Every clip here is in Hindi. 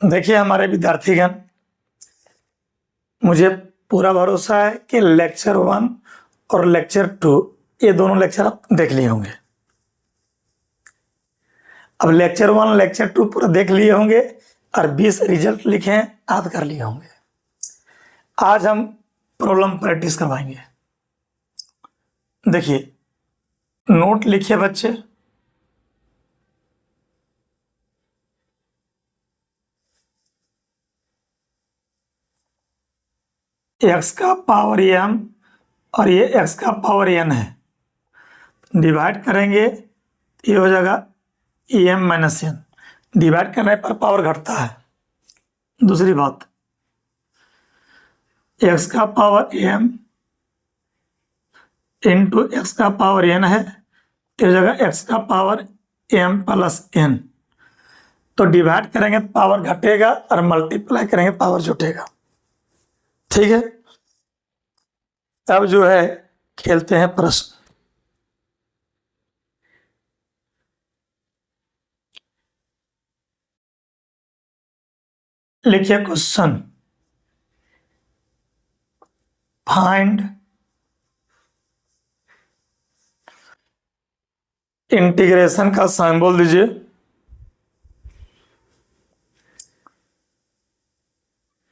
देखिए हमारे विद्यार्थीगण, मुझे पूरा भरोसा है कि लेक्चर 1 और लेक्चर 2 ये दोनों लेक्चर आप देख लिए होंगे। अब लेक्चर 1 लेक्चर 2 पूरा देख लिए होंगे और 20 रिजल्ट लिखे हैं याद कर लिए होंगे। आज हम प्रॉब्लम प्रैक्टिस करवाएंगे। देखिए नोट लिखिए बच्चे। x का पावर m और ये x का पावर n है, डिवाइड करेंगे ये हो जाएगा em माइनस n। डिवाइड करने पर पावर घटता है। दूसरी बात, x का पावर m इंटू एक्स का पावर n है, तो हो जाएगा x का पावर m प्लस n। तो डिवाइड करेंगे पावर घटेगा और मल्टीप्लाई करेंगे पावर जुटेगा। ठीक है, तब जो है खेलते हैं प्रश्न। लिखिए क्वेश्चन, फाइंड इंटीग्रेशन का साइन बोल दीजिए।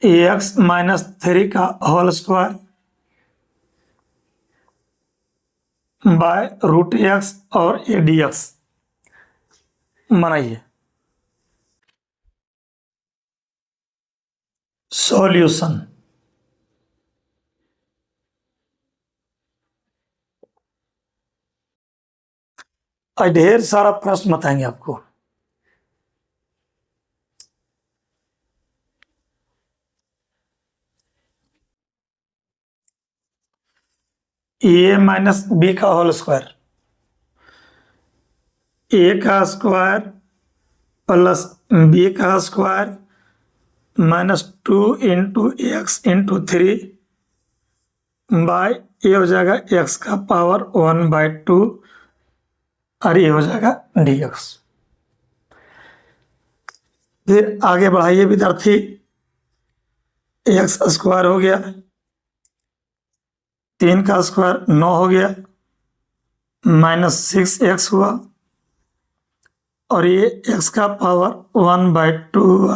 एक्स माइनस 3 का whole square by root x और ए डी एक्स बनाइए। सॉल्यूशन, आज ढेर सारा प्रश्न बताएंगे आपको। ए माइनस बी का होल स्क्वायर, ए का स्क्वायर प्लस बी का square minus 2 into x into 3 by ये हो जाएगा एक्स का पावर 1/2 और ये हो जाएगा डी एक्स। फिर आगे बढ़ाइए विद्यार्थी। एक्स स्क्वायर हो गया, 3 का स्क्वायर 9 हो गया, माइनस 6x हुआ और ये x का पावर 1/2 हुआ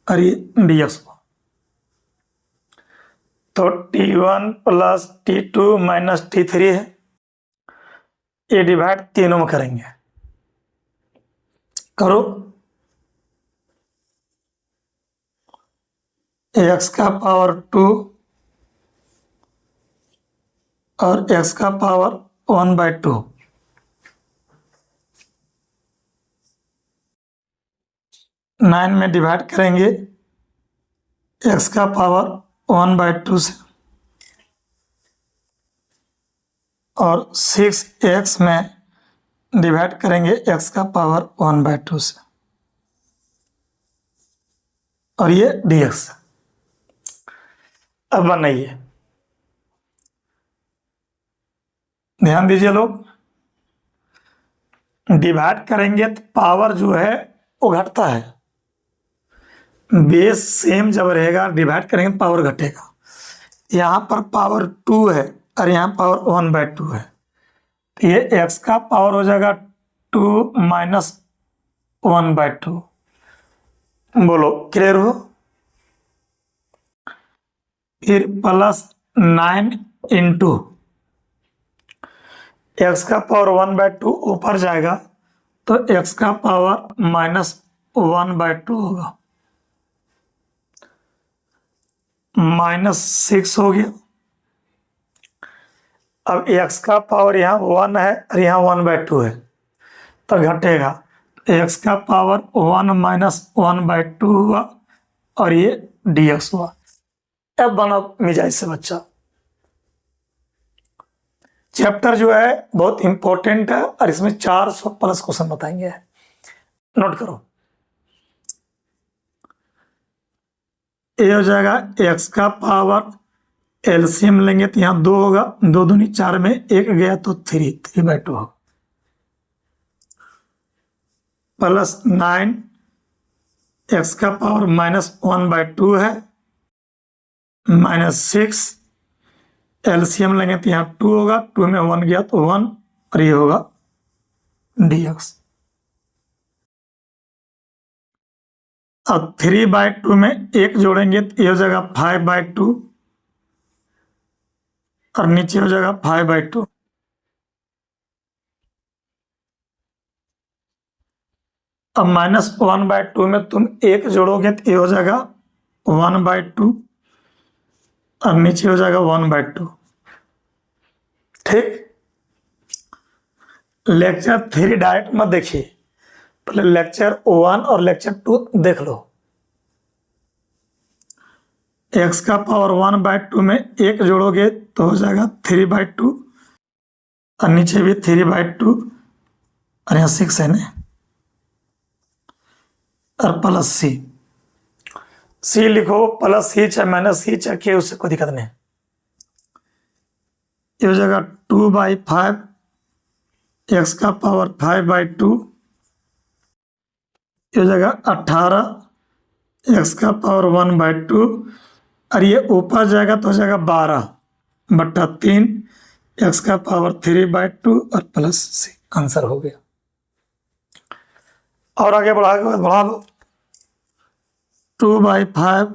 और ये dx हुआ। तो t1 plus t2 minus t3 है, ये डिवाइड तीनों में करेंगे। करो। x का पावर 2 और x का पावर 1/2। नाइन में डिवाइड करेंगे x का पावर 1/2 से और 6x में डिवाइड करेंगे x का पावर 1/2 से और ये dx। अब बनाइए, ध्यान दीजिए लोग। डिवाइड करेंगे तो पावर जो है वो घटता है। बेस सेम जब रहेगा डिवाइड करेंगे पावर घटेगा। यहाँ पर पावर 2 है और यहाँ पावर 1/2 है, तो ये x का पावर हो जाएगा 2 माइनस 1/2। बोलो क्लियर हो। फिर प्लस 9 इंटू एक्स का पावर 1/2 ऊपर जाएगा तो x का पावर माइनस 1/2 होगा, माइनस 6 हो गया। अब x का पावर यहाँ 1 है और यहाँ 1/2 है तो घटेगा। x का पावर 1 माइनस 1/2 हुआ और ये dx हुआ। अब बना मिजाज से बच्चा। चैप्टर जो है बहुत इंपॉर्टेंट है और इसमें 400 प्लस क्वेश्चन बताएंगे। नोट करो। ये हो जाएगा x का पावर, एलसीएम लेंगे तो यहाँ 2 होगा, 2 दूनी 4 में 1 गया तो 3/2 होगा, प्लस 9 एक्स का पावर -1/2 है, -6, एलसीएम लेंगे तो यहाँ 2 होगा, 2 में 1 गया तो 1, और ये होगा dx। अब 3/2 में 1 जोड़ेंगे तो ये हो जाएगा 5/2, और नीचे हो जाएगा 5/2। अब -1/2 में तुम 1 जोड़ोगे तो ये हो जाएगा 1/2, और नीचे हो जाएगा 1/2। ठीक, लेक्चर 3 डायरेक्ट मत देखिए, पहले लेक्चर 1 और लेक्चर 2 देख लो। x का पावर 1/2 में 1 जोड़ोगे तो हो जाएगा 3/2, और नीचे भी 3/2, और यहाँ 6 है ना, और प्लस सी लिखो, प्लस सी चाहे माइनस सी चाहे के, उससे कोई दिक्कत नहीं। ये हो जाएगा 2/5, x का पावर 5/2, ये हो जाएगा 18, x का पावर 1/2, और ये ऊपर जाएगा तो हो जाएगा 12/3, x का पावर 3/2, और प्लस सी। आंसर हो गया। और आगे बढ़ा लो, 2/5,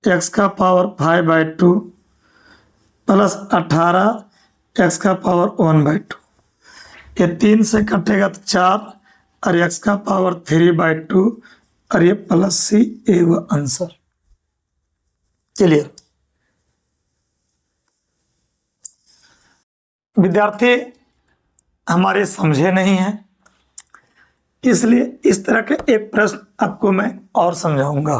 x का पावर 5/2, प्लस 18, x का पावर 1/2। ये 3 से कटेगा तो 4, और x का पावर 3/2, और ये प्लस सी, ये वो आंसर। क्लियर? विद्यार्थी हमारे समझे नहीं हैं, इसलिए इस तरह के एक प्रश्न आपको मैं और समझाऊंगा।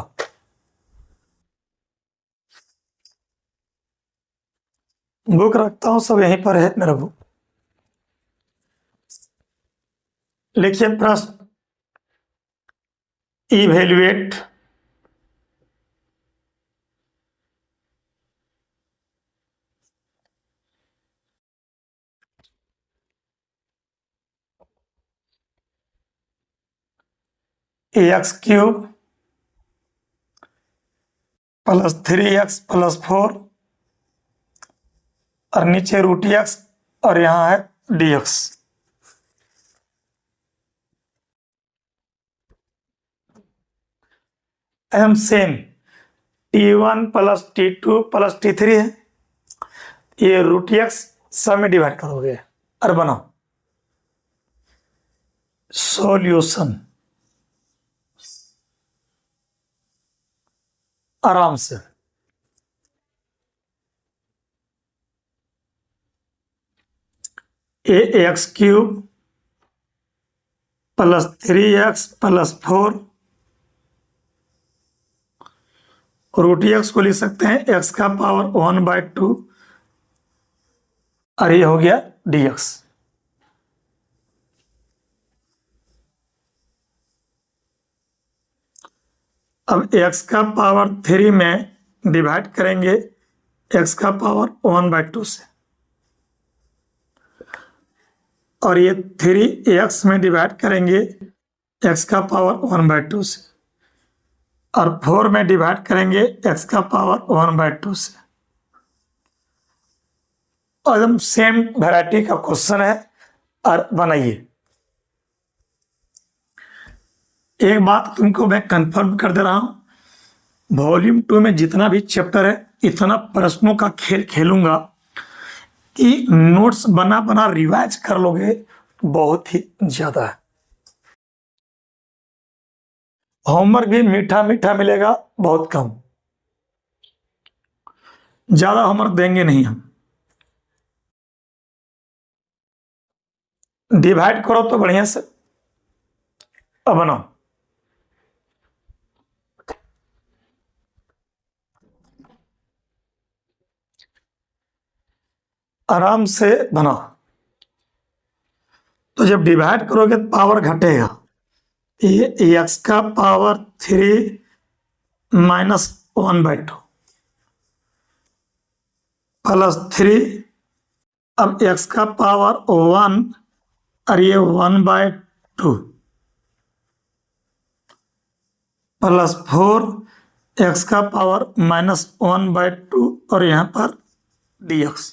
बुक रखता हूं, सब यहीं पर है मेरा बुक। लिखिए प्रश्न, evaluate x³ plus 3x plus 4, और नीचे √x, और यहां है dx। एम same t1 plus t2 plus t3 है, ये √x सब में डिवाइड करोगे और बनाओ सॉल्यूशन आराम से। ax³ plus 3x plus 4, √x को लिख सकते हैं x का पावर 1/2, और ये हो गया dx। अब x का पावर 3 में डिवाइड करेंगे x का पावर 1/2 से, और ये 3x में डिवाइड करेंगे x का पावर 1/2 से, और 4 में डिवाइड करेंगे x का पावर 1/2 से। और एकदम सेम वैरायटी का क्वेश्चन है, और बनाइए। एक बात तुमको मैं कंफर्म कर दे रहा हूं, वॉल्यूम 2 में जितना भी चैप्टर है, इतना प्रश्नों का खेल खेलूंगा कि नोट्स बना बना रिवाइज कर लोगे, बहुत ही ज्यादा है। होमवर्क भी मीठा मीठा मिलेगा, बहुत कम, ज्यादा होमवर्क देंगे नहीं हम। डिवाइड करो तो बढ़िया से। अब बनाओ, आराम से बनाओ। तो जब डिवाइड करोगे तो पावर घटेगा, ये x का पावर 3 माइनस 1/2 प्लस 3, अब x का पावर 1, और ये 1/2, प्लस 4 एक्स का पावर -1/2 और यहाँ पर dx।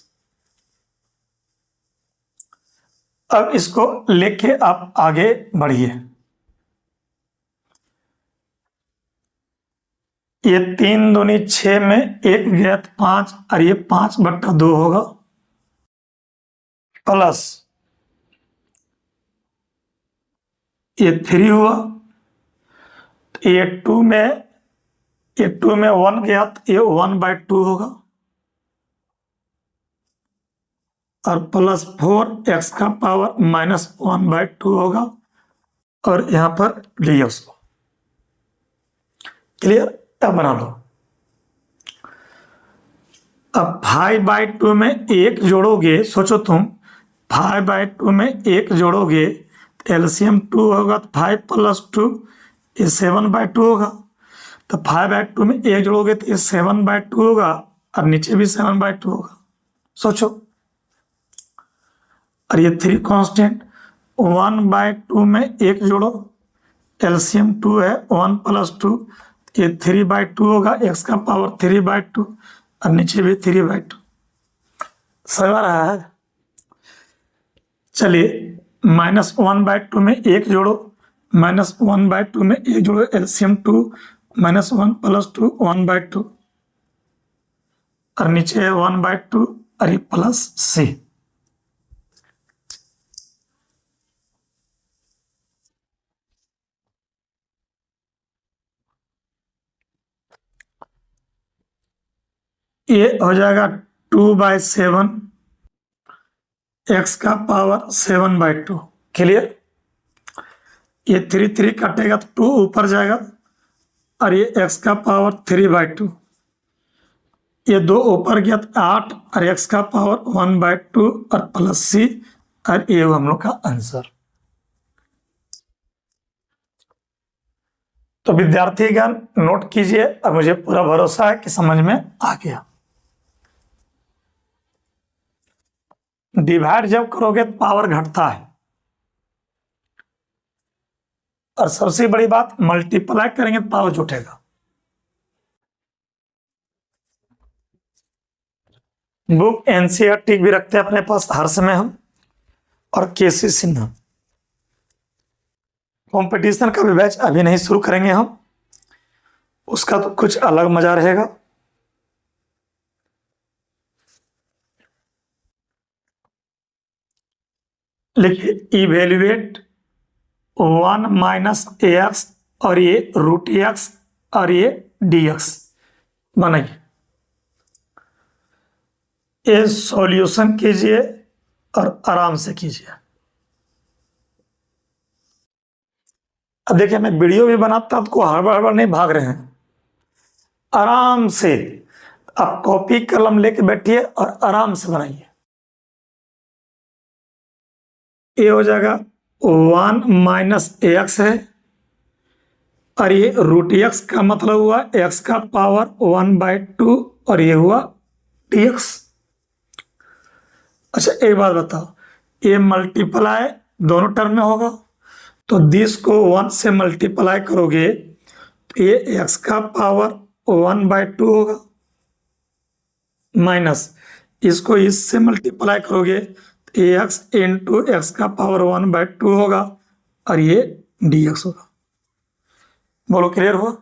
अब इसको लेके आप आगे बढ़िए। ये 3 दूनी 6 में 1 गया 5 और ये 5/2 होगा, प्लस ये 3 हुआ, ये 2 में 1 गया तो ये 1/2 होगा, और प्लस 4 एक्स का पावर -1/2 होगा और यहाँ पर dx। क्लियर? अब बना लो। अब 5/2 में 1 जोड़ोगे, सोचो तुम 5/2 में 1 जोड़ोगे एलसीएम 2 होगा तो 5 + 2 ये 7/2 होगा। तो 5/2 में 1 जोड़ोगे तो ये 7/2 होगा और नीचे भी 7/2 होगा। सोचो, और ये 3 कांस्टेंट 1/2 में 1 जोड़ो, एलसीएम 2 है 1 + 2 ये 3/2 होगा, एक्स का पावर 3/2 और नीचे भी 3/2। समझ आ रहा है? चलिए -1/2 में 1 जोड़ो, -1/2 में 1 जोड़ो, एलसीएम 2 -1 + 2 1/2 और नीचे है 1/2 और ये प्लस c। ये हो जाएगा 2/7 एक्स का पावर 7/2। क्लियर? ये 3 कटेगा तो 2 ऊपर जाएगा और ये एक्स का पावर 3/2, ये 2 ऊपर गया तो 8 और एक्स का पावर 1/2 और प्लस c और ये हम लोग का आंसर। तो विद्यार्थीगण नोट कीजिए और मुझे पूरा भरोसा है कि समझ में आ गया। डिवाइड जब करोगे तो पावर घटता है, और सबसे बड़ी बात मल्टीप्लाई करेंगे तो पावर जुटेगा। बुक एनसीईआरटी भी रखते हैं अपने पास हर समय हम, और केसी सिन्हा। कंपटीशन का भी बैच अभी नहीं शुरू करेंगे हम, उसका तो कुछ अलग मजा रहेगा। लिखिए इवेल्युएट 1 - ax और ये √x और ये dx बनाइए। ये सॉल्यूशन कीजिए और आराम से कीजिए। अब देखिए मैं वीडियो भी बनाता हूं तो हड़बड़ हड़बड़ नहीं भाग रहे हैं, आराम से आप कॉपी कलम लेके बैठिए और आराम से बनाइए। ये हो जाएगा 1 - ax है और ये √x का मतलब हुआ x का पावर 1/2 और ये हुआ dx। अच्छा एक बात बताओ, ये मल्टीप्लाई दोनों टर्म में होगा तो 10 को 1 से मल्टीप्लाई करोगे तो ये x का पावर 1/2 होगा, माइनस इसको इससे मल्टीप्लाई करोगे तो x × x का पावर 1/2 होगा और ये dx होगा। बोलो क्लियर हुआ?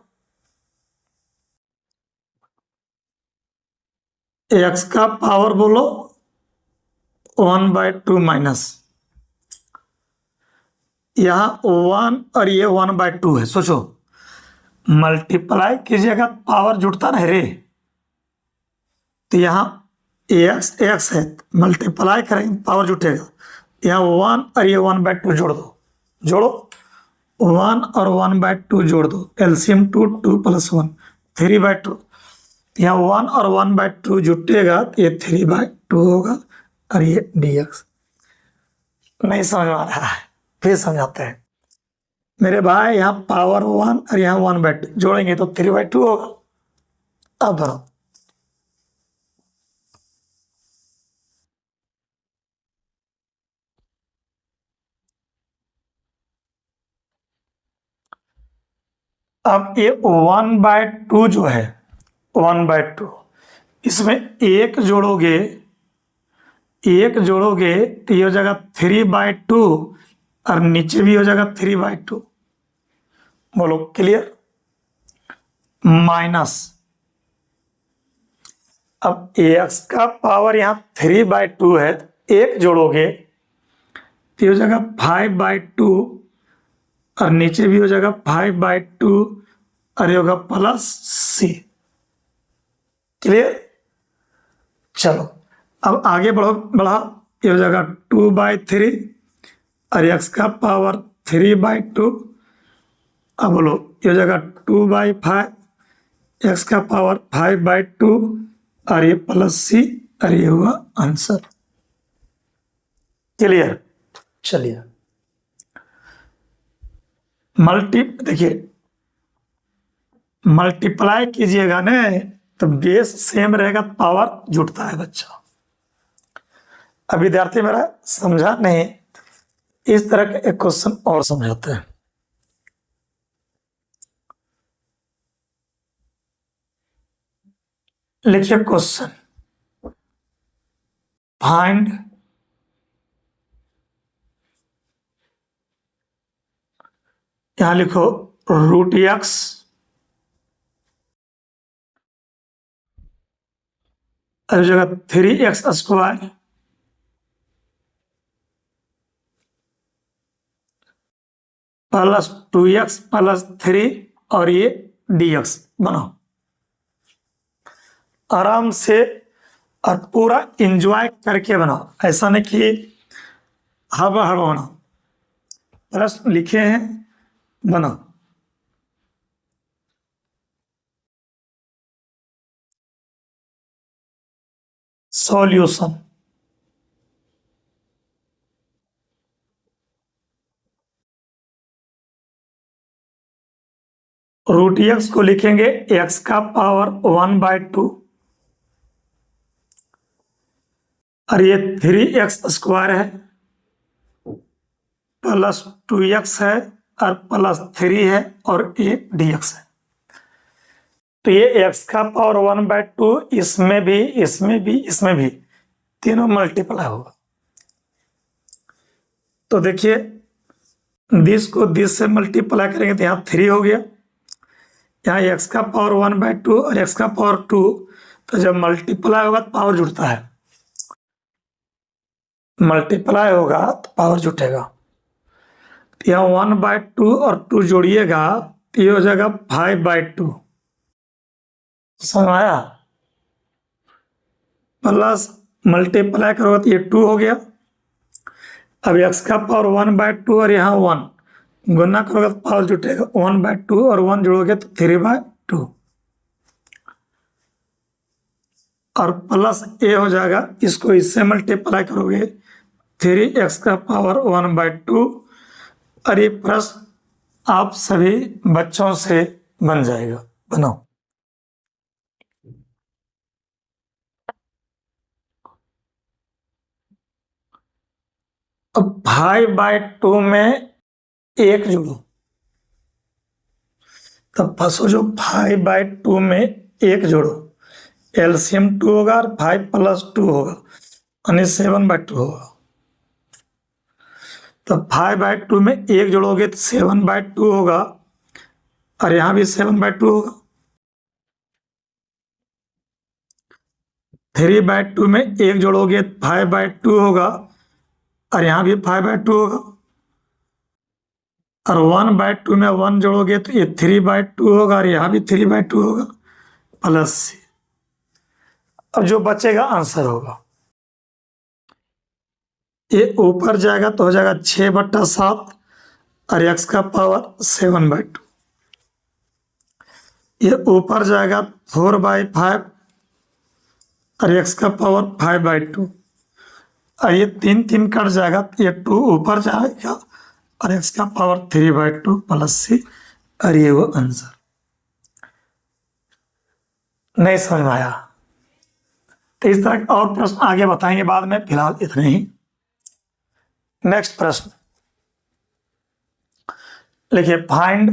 x का पावर बोलो 1/2 माइनस यहाँ 1 और ये 1/2 है। सोचो मल्टीप्लाई कीजिएगा पावर जुटता ना रे, तो यहाँ x है मल्टीप्लाई करेंगे पावर जुटेगा, यहाँ 1 और ये 1/2 जोड़ दो, जोड़ो 1 और 1/2 जोड़ दो, एलसीएम 2 2 + 1 3/2, यहाँ 1 और 1/2 जुटेगा तो ये 3/2 होगा और ये dx। नहीं समझ में आ रहा है? फिर समझाते हैं मेरे भाई, यहाँ पावर 1 और यहाँ 1/2 जोड़ेंगे तो 3/2 होगा। अब भरो। अब ये 1/2 जो है 1/2, इसमें एक जोड़ोगे तो ये हो जाएगा 3/2 और नीचे भी हो जाएगा 3/2। बोलो क्लियर। माइनस, अब एक्स का पावर यहाँ 3/2 है, एक जोड़ोगे तो हो जाएगा 5/2 और नीचे भी हो जाएगा 5/2 और ये होगा प्लस सी। क्लियर। चलो अब आगे बढ़ा, ये हो जाएगा 2/3 और एक्स का पावर 3/2। अब बोलो ये हो जाएगा 2/5, एक्स का पावर 5/2 और ये प्लस सी और ये हुआ आंसर। क्लियर। चलिए देखिए मल्टीप्लाई कीजिएगा ना तो बेस सेम रहेगा, पावर जुटता है बच्चा। अब विद्यार्थी मेरा समझा नहीं, इस तरह का एक क्वेश्चन और समझाते हैं। लिखिए क्वेश्चन, फाइंड यहां लिखो √x और जगह 3x² प्लस 2x प्लस 3 और ये dx बनाओ आराम से और पूरा एंजॉय करके बनाओ, ऐसा नहीं कि हवा बनाओ। प्रश्न लिखे हैं, बनाओ। सॉल्यूशन, √x को लिखेंगे x का पावर 1/2 और ये 3x² है प्लस 2x है और प्लस 3 है और ये dx है। तो ये x का पावर 1/2 इसमें भी तीनों मल्टीप्लाई होगा। तो देखिए दिस को दिस से मल्टीप्लाई करेंगे तो यहाँ 3 हो गया, यहाँ x का पावर 1/2 और x का पावर 2, तो जब मल्टीप्लाई होगा तो पावर जुड़ता है, मल्टीप्लाई होगा तो पावर जुटेगा। तो यहाँ 1/2 और 2 जोड़िएगा तो ये हो जाएगा 5/2। समझ आया। प्लस मल्टीप्लाई करोगे तो ये 2 हो गया। अब x का पावर 1/2 और यहाँ 1 गुना करोगे तो पावर जुटेगा, 1/2 और 1 जोड़ोगे तो 3/2 और प्लस ए हो जाएगा। इसको इससे मल्टीप्लाई करोगे 3x का पावर 1/2 और ये प्रश्न आप सभी बच्चों से बन जाएगा। बनाओ। अब 5/2 में 1 जोड़ो, तब फंसो जो 5/2 में 1 जोड़ो, एलसीएम 2 होगा और 5 + 2 होगा यानी 7/2 होगा। तो 5/2 में 1 जोड़ोगे तो 7/2 होगा और यहाँ भी 7/2 होगा। 3/2 में 1 जोड़ोगे तो 5/2 होगा और यहाँ भी 5/2 होगा और 1/2 में 1 जोड़ोगे तो ये 3/2 होगा और यहाँ भी 3/2 होगा प्लस सी। अब जो बचेगा आंसर होगा। ये ऊपर जाएगा तो हो जाएगा 6/7 और x का पावर 7/2। ये ऊपर जाएगा 4/5 और x का पावर 5/2 और ये 3 कट जाएगा तो ये 2 ऊपर जाएगा और x का पावर 3/2 प्लस सी और ये वो आंसर। नहीं समझ में आया तो इस तरह के और प्रश्न आगे बताएंगे बाद में, फिलहाल इतने ही। नेक्स्ट प्रश्न लिखिए, फाइंड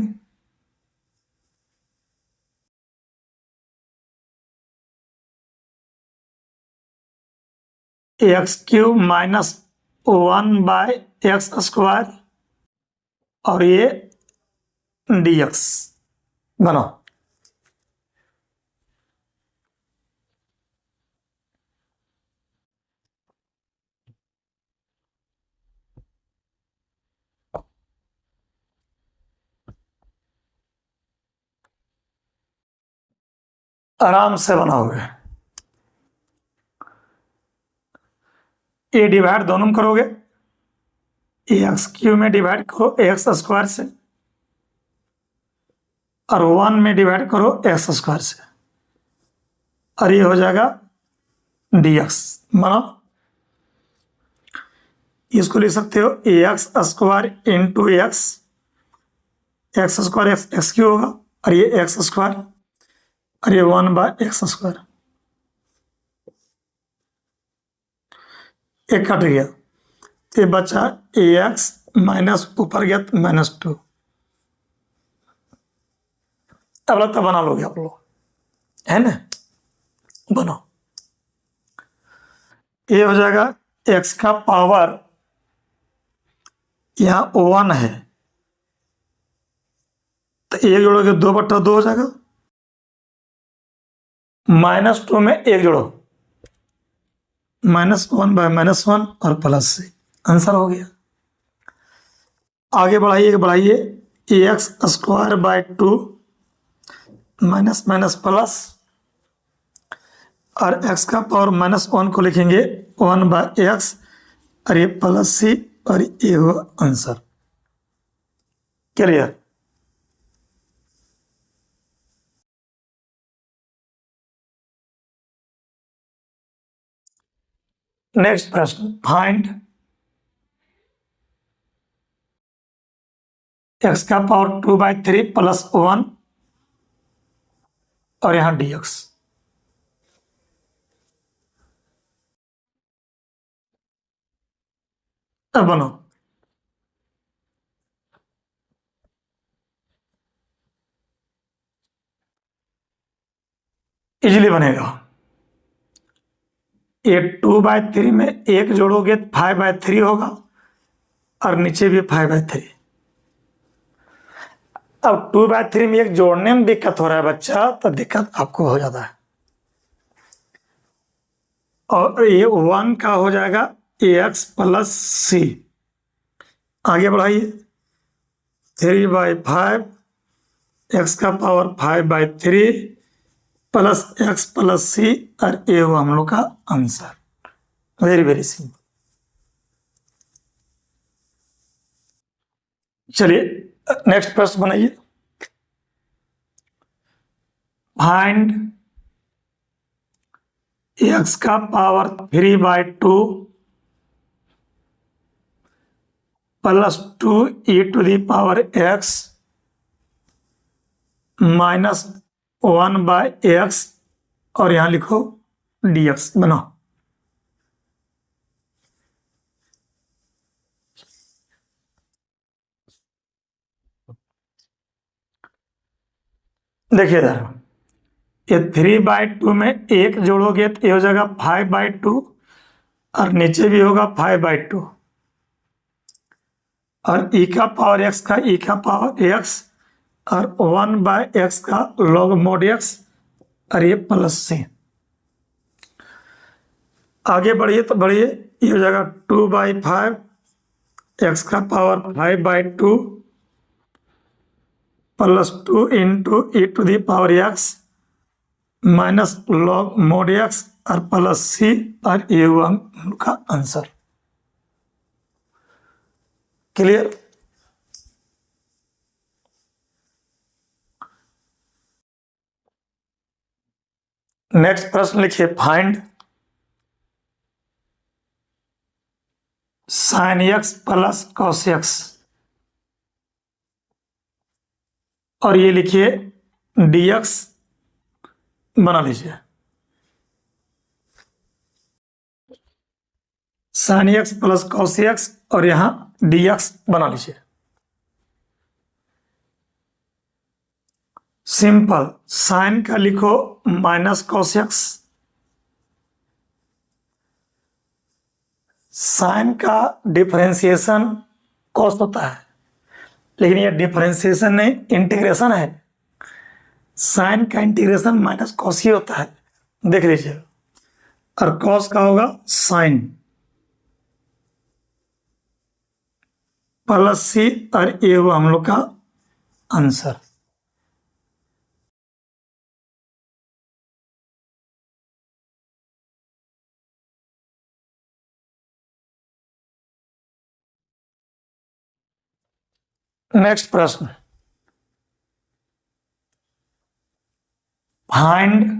x³ माइनस 1/x² और ये dx बनो। आराम से बनाओगे। ये डिवाइड दोनों में करोगे, x³ में डिवाइड करो x² से और 1 में डिवाइड करो x² से और ये हो जाएगा dx। मानो इसको लिख सकते हो x² इंटू x² x³ होगा और ये x² और ये 1/x²। एक कट गया, ये बचा ax माइनस ऊपर गया -2। अब लगता बना लोगे आप लोग, है ना? बनो। ये हो जाएगा x का पावर, यहाँ 1 है तो 1 जोड़ोगे 2/2 हो जाएगा। -2 में 1 जोड़ो, -1/-1 और प्लस से आंसर हो गया। आगे बढ़ाइए ax² 2 माइनस माइनस प्लस और x का पावर -1 को लिखेंगे 1/x और ये प्लस c और ये हो आंसर। क्लियर? नेक्स्ट प्रश्न, फाइंड x का पावर 2/3 प्लस 1 और यहां dx। अब बनो। इजीली बनेगा। ये 2/3 में 1 जोड़ोगे 5/3 होगा और नीचे भी 5/3। अब 2/3 में 1 जोड़ने में दिक्कत हो रहा है बच्चा, तो दिक्कत आपको हो जाता है। और ये 1 का हो जाएगा ax प्लस c। आगे बढ़ाइए, 3/5 x का power 5/3 plus x plus c और ये हुआ हम लोग का आंसर। Very very simple. चलिए नेक्स्ट प्रश्न बनाइए। फाइंड x का power 3/2 plus 2e⁻x minus 1/x और यहां लिखो dx। बनाओ। देखिए इधर, ये 3/2 में 1 जोड़ोगे तो ये हो जाएगा 5/2 और नीचे भी होगा 5/2 और e का पावर x का e का पावर x और 1/x का log mod x और ये प्लस c। आगे बढ़िए तो बढ़िए, ये हो जाएगा 2/5 x का power 5/2 plus 2 into e⁻x minus log mod x और प्लस c और ये हुआ उनका आंसर। क्लियर? नेक्स्ट प्रश्न लिखिए, find sin x plus cos x और ये लिखिए dx। बना लीजिए। sin x plus cos x और यहां dx बना लीजिए। सिंपल, साइन का लिखो माइनस cos x साइन का डिफरेंशिएशन कॉस होता है, लेकिन ये डिफरेंशिएशन नहीं, इंटीग्रेशन है। साइन का इंटीग्रेशन माइनस कॉस ही होता है, देख लीजिए। और कॉस का होगा साइन प्लस सी, और ये वो हम लोग का आंसर। नेक्स्ट प्रश्न, find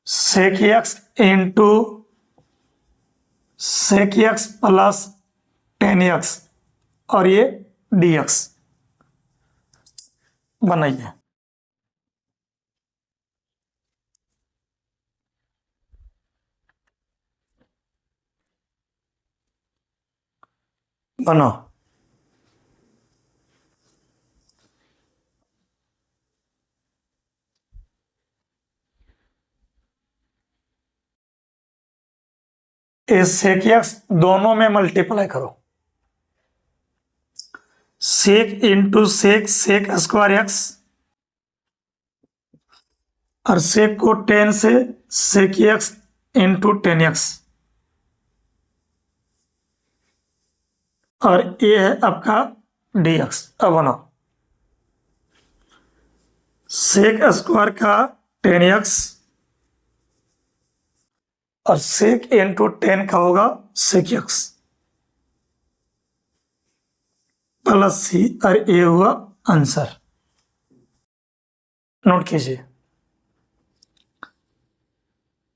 sec x into sec x plus 10x और ये dx बनाइए। बनाओ। इस sec x दोनों में मल्टीप्लाई करो। sec into sec square x, और sec को 10 से sec x इंटू 10x, और ये है आपका dx। अब बनाओ, sec स्क्वायर का 10x और sec इंटू 10 का होगा sec x प्लस सी, और ये हुआ आंसर। नोट कीजिए।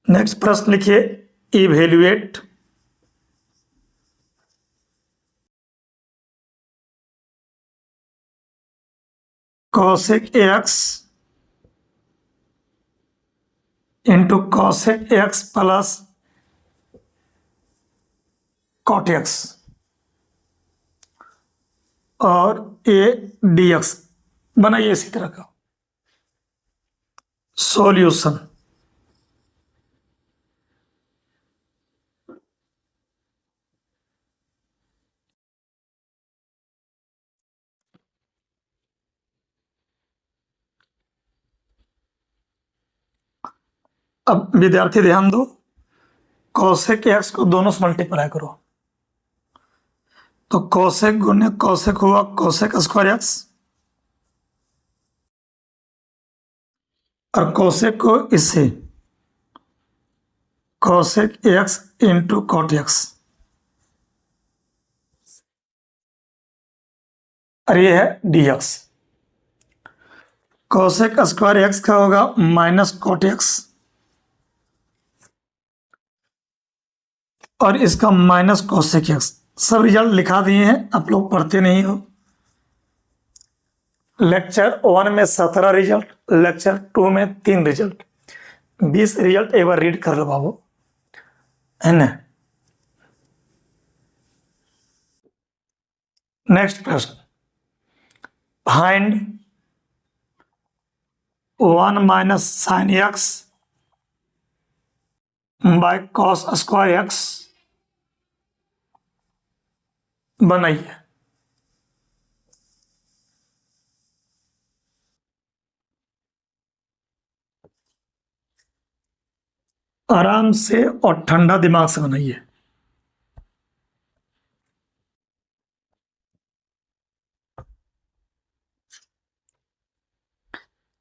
नेक्स्ट प्रश्न लिखिए, evaluate cosec x into cosec x plus cot x और ये dx बनाइए इसी तरह का। सॉल्यूशन, अब विद्यार्थी ध्यान दो, cosec x को दोनों से मल्टीप्लाई करो, तो cosec गुने cosec हुआ cosec स्क्वायर x, और cosec को इससे cosec x into cot x, और ये है dx। cosec स्क्वायर x का होगा माइनस cot x, और इसका माइनस cosec x। सब रिजल्ट लिखा दिए हैं, आप लोग पढ़ते नहीं हो। लेक्चर 1 में 17 रिजल्ट, लेक्चर 2 में 3 रिजल्ट, 20 रिजल्ट एक बार रीड कर लो बाबू, है ना। नेक्स्ट प्रश्न, find 1 minus sine x by cos square x बनाइए। आराम से और ठंडा दिमाग से बनाइए।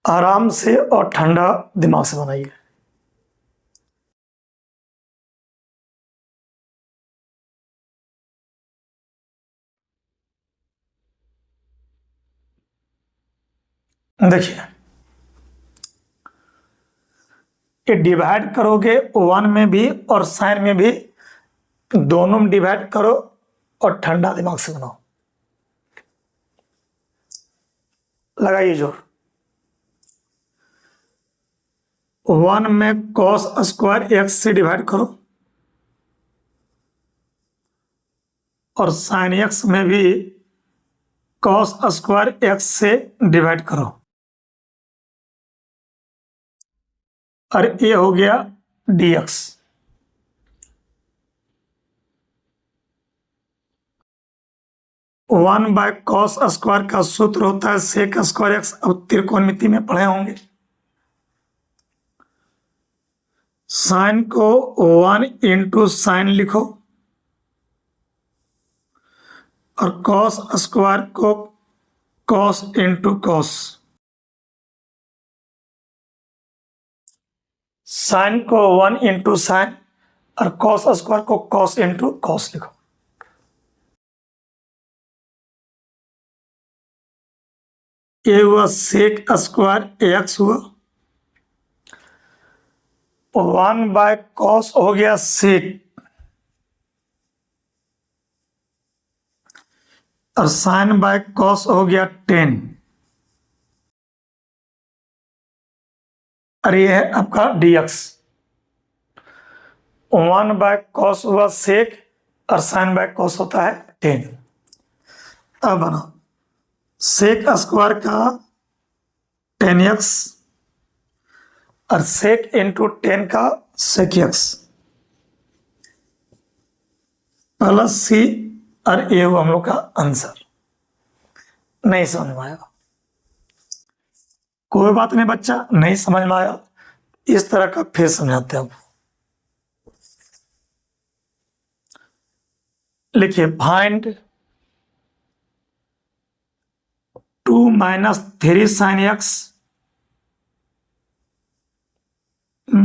आराम से और ठंडा दिमाग से बनाइए। देखिए, ये डिवाइड करोगे 1 में भी और साइन में भी, दोनों में डिवाइड करो और ठंडा दिमाग से बनाओ। लगाइए जोर। 1 में कॉस स्क्वायर एक्स से डिवाइड करो, और साइन एक्स में भी कॉस स्क्वायर एक्स से डिवाइड करो, और ये हो गया dx। 1/cos² का सूत्र होता है sec² x। अब त्रिकोणमिति में पढ़े होंगे। साइन को 1 × साइन लिखो और cos² को cos × cos। साइन को 1 × साइन और cos² को cos × cos लिखो। ये हुआ sec² x हुआ। 1/cos हो गया sec और sin/cos हो गया tan। और ये है आपका dx। 1/cos हुआ sec और sin/cos होता है tan। अब बना sec² का tan x और sec × tan का sec x प्लस c और ये हुआ हम लोग का आंसर। नहीं समझ में आया? कोई बात नहीं बच्चा, नहीं समझ में आया इस तरह का फिर समझाते हैं आपको। लिखिए find 2 - 3 sin x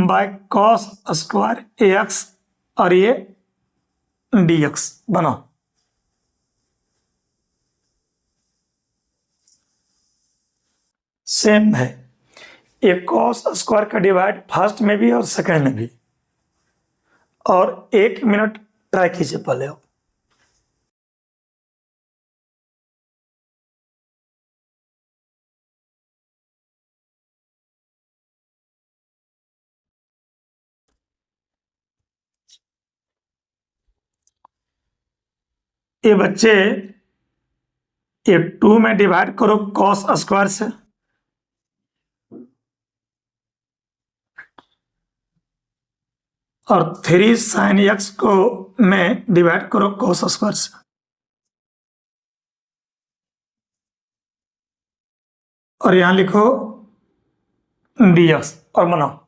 by cos² ax और ये dx बनाओ। सेम है, ये cos² का डिवाइड फर्स्ट में भी और सेकंड में भी। और 1 मिनट ट्राई कीजिए पहले आप। ये बच्चे ये 2 में डिवाइड करो cos² से और 3 sin x को में डिवाइड करो cos² से। और यहां लिखो dx और बनाओ।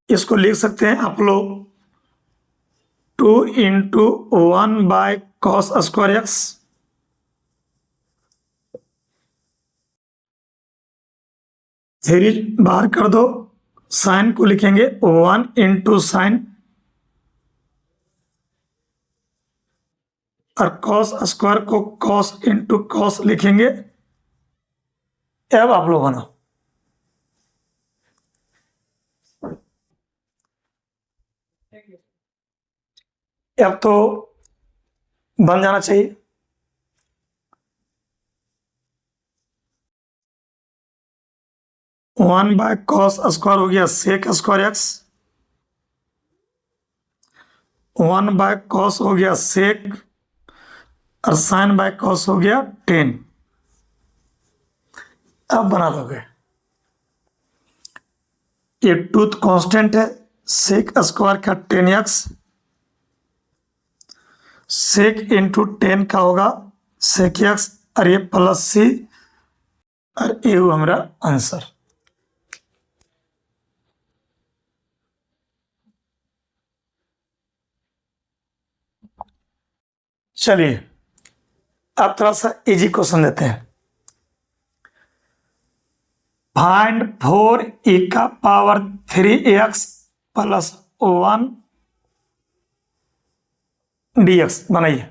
इसको लिख सकते हैं आप लोग 2 × 1/cos² x सीरीज बाहर कर दो। साइन को लिखेंगे 1 × साइन और cos² को cos × cos लिखेंगे। अब आप लोग बनाओ। अब तो बन जाना चाहिए। वन बाय cos² हो गया sec² x। 1/cos हो गया sec और sin/cos हो गया tan। अब बना लोगे। ये टूथ कांस्टेंट है sec² का tan x sec × tan का होगा sec x और ये प्लस c और ये हुआ हमारा आंसर। चलिए अब थोड़ा सा इजी क्वेश्चन देते हैं। फाइंड 4e⁻³ + 1 dx बनाइए।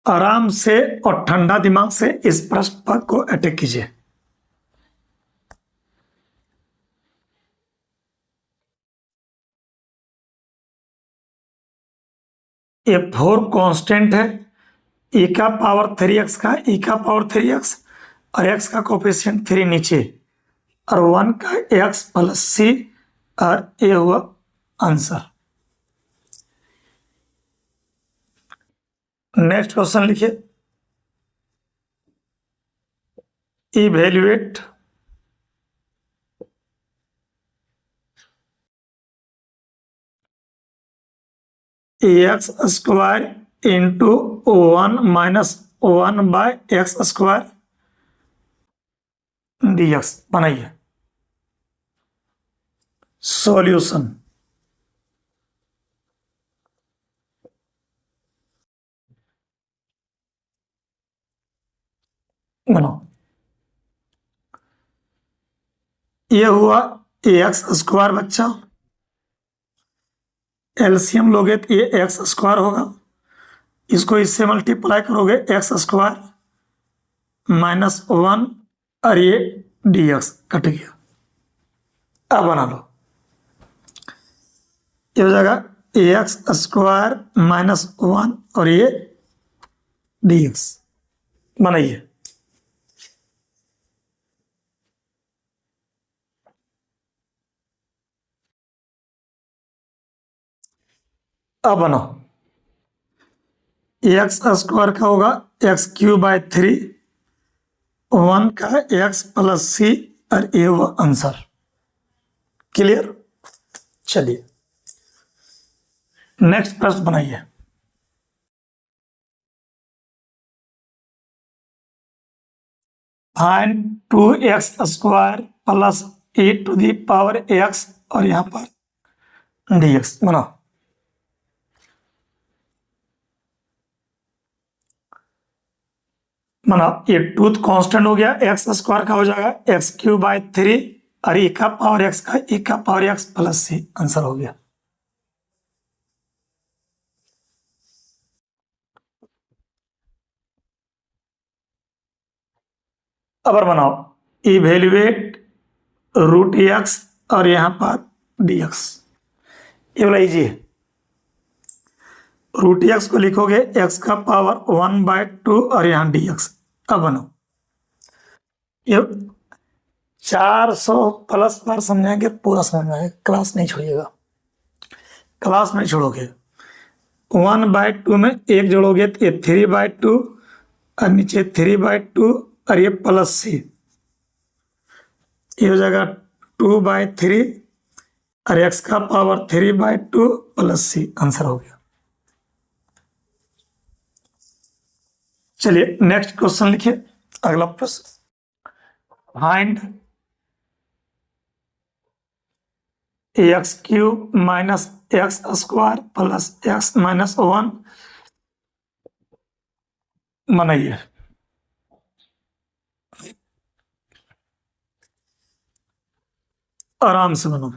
आराम से और ठंडा दिमाग से इस प्रश्न पर को अटैक कीजिए। ये 4 कांस्टेंट है, e⁻³ का e⁻³ और x का कोफिशिएंट 3 नीचे और 1 का x + c और ये हुआ आंसर। नेक्स्ट क्वेश्चन लिखिए। Evaluate x square into 1 minus 1 by x square dx बनाइए। सॉल्यूशन बनाओ। ये हुआ एक्स स्क्वायर बच्चा, एलसीएम लोगे तो ये एक्स स्क्वायर होगा, इसको इससे मल्टीप्लाई करोगे एक्स स्क्वायर माइनस 1 और ये dx कट गया। अब बना लो, ये हो जाएगा एक्स स्क्वायर माइनस 1 और ये dx बनाइए। अब बनाओ, एक्स स्क्वायर का होगा एक्स क्यू बाय 3, 1 का एक्स प्लस सी और ये हुआ आंसर। क्लियर? चलिए नेक्स्ट प्रश्न बनाइए। Find 2x square plus e to the power x और यहां पर dx बनाओ। माना ये टूथ कांस्टेंट हो गया, एक्स स्क्वायर का हो जाएगा एक्स क्यू बाय 3 और ई का पावर एक्स का ई का पावर एक्स प्लस सी, आंसर हो गया। अब बनाओ, इवेल्युएट रूट एक्स और यहां पर dx। ये वाला इजी है, रूट एक्स को लिखोगे एक्स का पावर 1/2 और यहां dx। अब बनाओ, ये 400 प्लस बार समझाएंगे पूरा समझ में आएगा, क्लास नहीं छोड़िएगा, क्लास नहीं छोड़ोगे। 1/2 में एक जोड़ोगे तो ये 3/2 और नीचे 3/2 और ये प्लस सी, ये हो जाएगा 2/3 और एक्स का पावर 3/2 प्लस सी, आंसर हो गया। चलिए नेक्स्ट क्वेश्चन लिखिए, अगला प्रश्न। Find x cube minus x square plus x minus 1 बनाइए। आराम से बनो,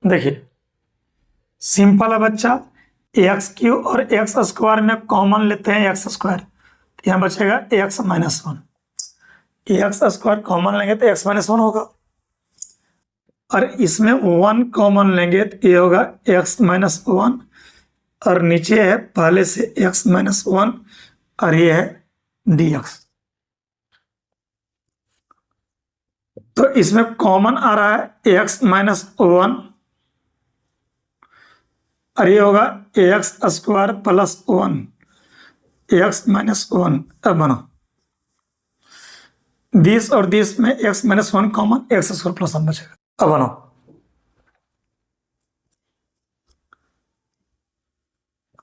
देखिए सिंपल है बच्चा, एक्स क्यूब और एक्स स्क्वायर में कॉमन लेते हैं एक्स स्क्वायर, यहां बचेगा x minus 1, x square common लेंगे तो एक्स माइनस 1 होगा, और इसमें 1 कॉमन लेंगे तो ये होगा एक्स माइनस 1 और नीचे है पहले से एक्स माइनस 1 और ये है dx। तो इसमें कॉमन आ रहा है एक्स माइनस 1 और ये होगा x square plus 1 x minus 1। अब बनो, दिस और दिस में x minus 1 common, x square plus 1 बचेगा। अब बनो,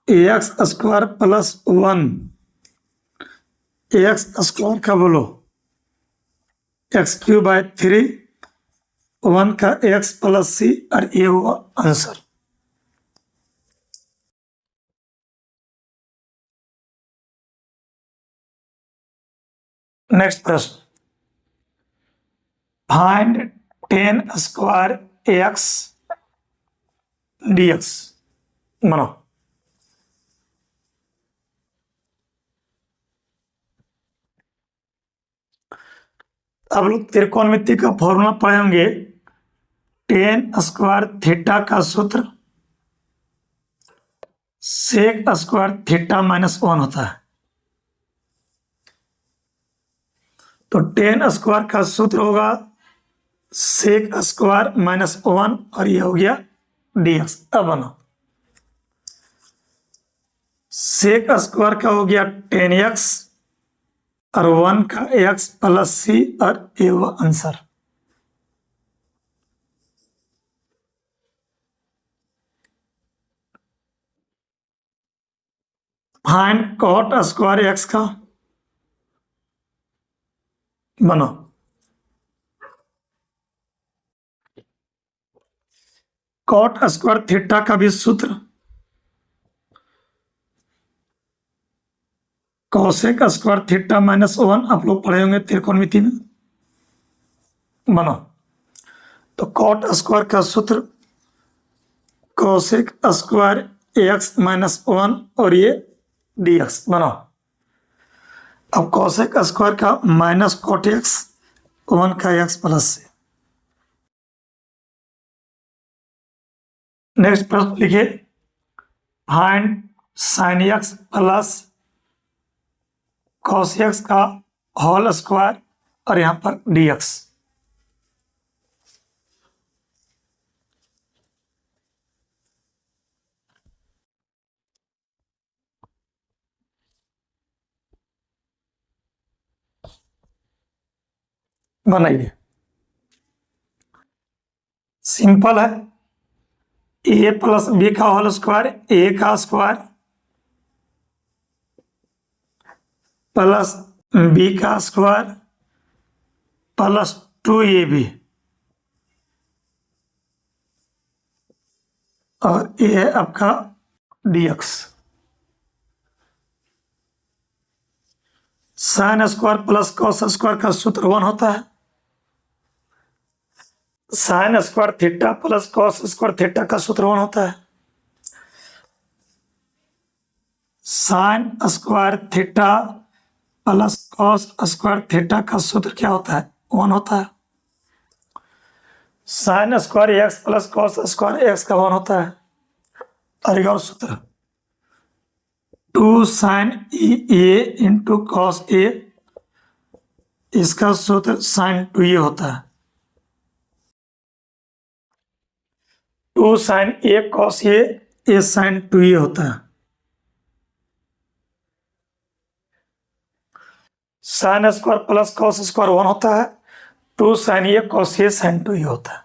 x square plus 1 x square का बोलो एक्स क्यू बाय 3, 1 का एक्स प्लस सी और ये हुआ आंसर। नेक्स्ट प्रश्न, फाइंड 10 स्क्वायर एक्स dx बनाओ। अब लोग त्रिकोणमिति का फॉर्मूला पढ़े होंगे, 10 स्क्वायर थीटा का सूत्र सेक स्क्वायर थीटा माइनस 1 होता है। तो 10 स्क्वायर का सूत्र होगा सेक स्क्वायर माइनस 1 और ये हो गया dx। अब बनो, सेक स्क्वायर का हो गया 10x और 1 का x प्लस सी और ये हुआ answer. Find cot square x का बनो। कॉट स्क्वायर थीटा का भी सूत्र कॉसेक स्क्वायर थीटा -1 आप लोग पढ़े होंगे त्रिकोणमिति में। बनो तो कॉट स्क्वायर का सूत्र कॉसेक स्क्वायर x-1 और ये dx बनो। अब कॉसेक स्क्वायर का माइनस कॉट एक्स 1 का x प्लस से। नेक्स्ट प्रश्न लिखिए find sine x plus cos x का होल स्क्वायर और यहां पर dx। बनाइए, सिंपल है। ए प्लस बी का होल स्क्वायर ए का स्क्वायर प्लस बी का स्क्वायर प्लस 2ab और ये है आपका dx। Sine square plus cos square का सूत्र 1 होता है। Sine square theta plus cos square theta का सूत्र 1 होता है। Sine square theta plus cos square theta का सूत्र क्या होता है? 1 होता है। Sine square x plus cos square x का 1 होता है। और एक और सूत्र 2 sign A into cos A, इसका सूत्र साइन 2a होता है। 2 sign A cos A sign 2a होता है। Sine square plus cos square 1 होता है। 2 sign A cos A sign 2a होता है।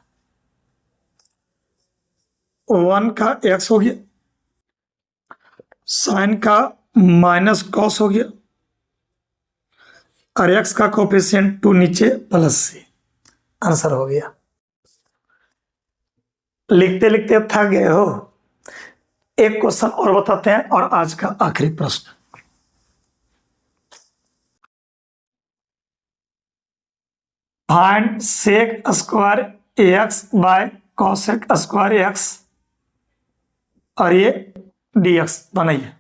1 का x हो गया, साइन का माइनस कॉस हो गया और x का कोफिशिएंट 2 नीचे प्लस से, आंसर हो गया। लिखते लिखते थक गए हो? एक क्वेश्चन और बताते हैं और आज का आखिरी प्रश्न। Find sec square x by cosec square x और ये dx बनाइए।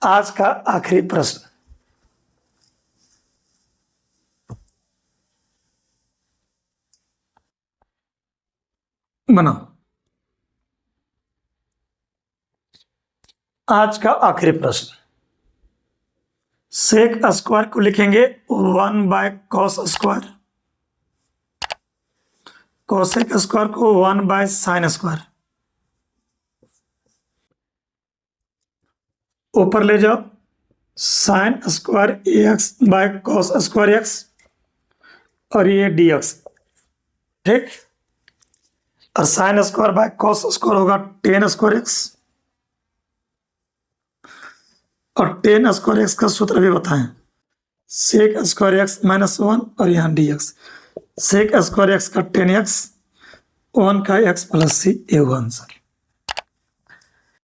आज का आखिरी प्रश्न। बनाओ। आज का आखिरी प्रश्न, सेक स्क्वायर को लिखेंगे 1 by cos square, cosec square को 1 बाय साइन स्क्वायर। ऊपर ले जाओ, sine square x by cos square x और ये dx, ठीक। और sine square by cos square होगा 10 स्क्वायर एक्स और 10 स्क्वायर एक्स का सूत्र भी बताएं, सेक स्क्वायर एक्स -1 और यहाँ dx। सेक स्क्वायर एक्स का 10x, 1 का x प्लस सी, ये हुआ आंसर।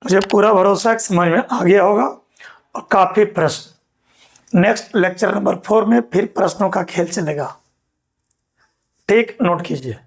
मुझे पूरा भरोसा है समझ में आ गया होगा और काफी प्रश्न। नेक्स्ट लेक्चर नंबर 4 में फिर प्रश्नों का खेल चलेगा, ठीक, नोट कीजिए।